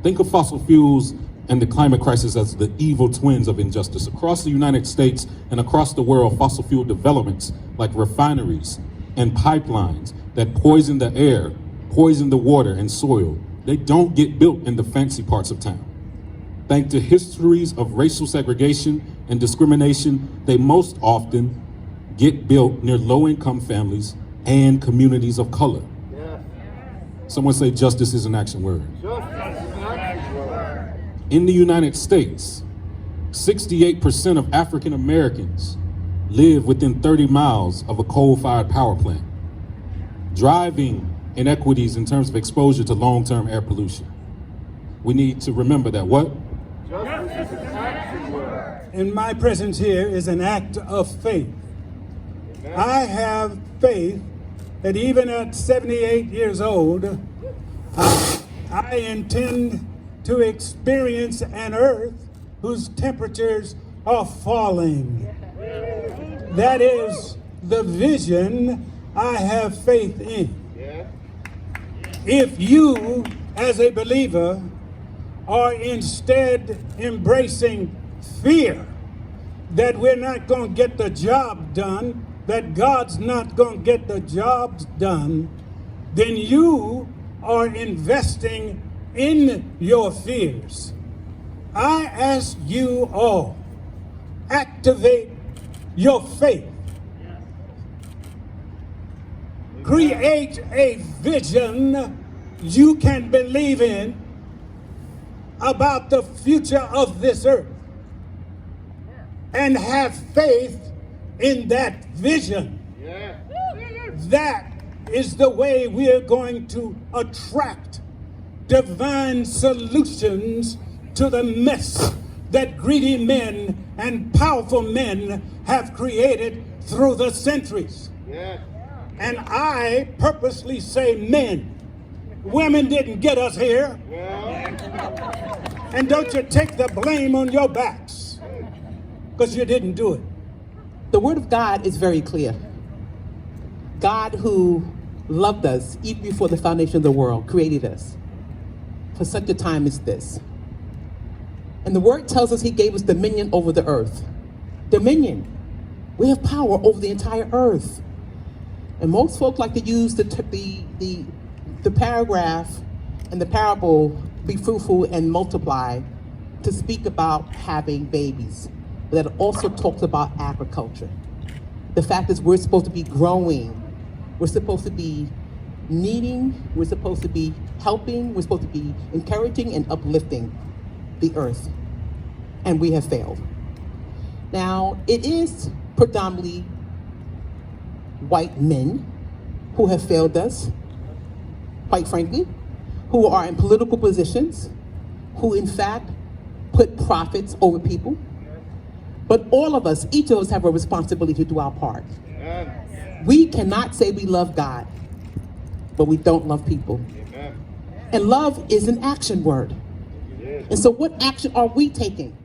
Think of fossil fuels and the climate crisis as the evil twins of injustice. Across the United States and across the world, fossil fuel developments like refineries and pipelines that poison the air, poison the water and soil, they don't get built in the fancy parts of town. Thanks to histories of racial segregation and discrimination, they most often get built near low-income families and communities of color. Someone say justice is an action word. In the United States, 68% of African Americans live within 30 miles of a coal-fired power plant, driving inequities in terms of exposure to long-term air pollution. We need to remember that what? Justice is an action word. And my presence here is an act of faith. I have faith that even at 78 years old, I intend to experience an earth whose temperatures are falling. That is the vision I have faith in. If you, as a believer, are instead embracing fear that we're not going to get the job done, that God's not going to get the jobs done, then you are investing in your fears. I ask you all, activate your faith. Create a vision you can believe in about the future of this earth. And have faith in that vision. That is the way we are going to attract divine solutions to the mess that greedy men and powerful men have created through the centuries. And I purposely say men. Women didn't get us here. And don't you take the blame on your backs, because you didn't do it. The word of God is very clear. God, who loved us even before the foundation of the world, created us for such a time as this. And the word tells us he gave us dominion over the earth. Dominion. We have power over the entire earth. And most folks like to use the paragraph and the parable, be fruitful and multiply, to speak about having babies. But that also talks about agriculture. The fact is we're supposed to be growing. We're supposed to be needing. We're supposed to be helping. We're supposed to be encouraging and uplifting the earth. And we have failed. Now, it is predominantly white men who have failed us, quite frankly, who are in political positions, who in fact put profits over people. But all of us, each of us have a responsibility to do our part. We cannot say we love God, but we don't love people. And love is an action word. And so what action are we taking?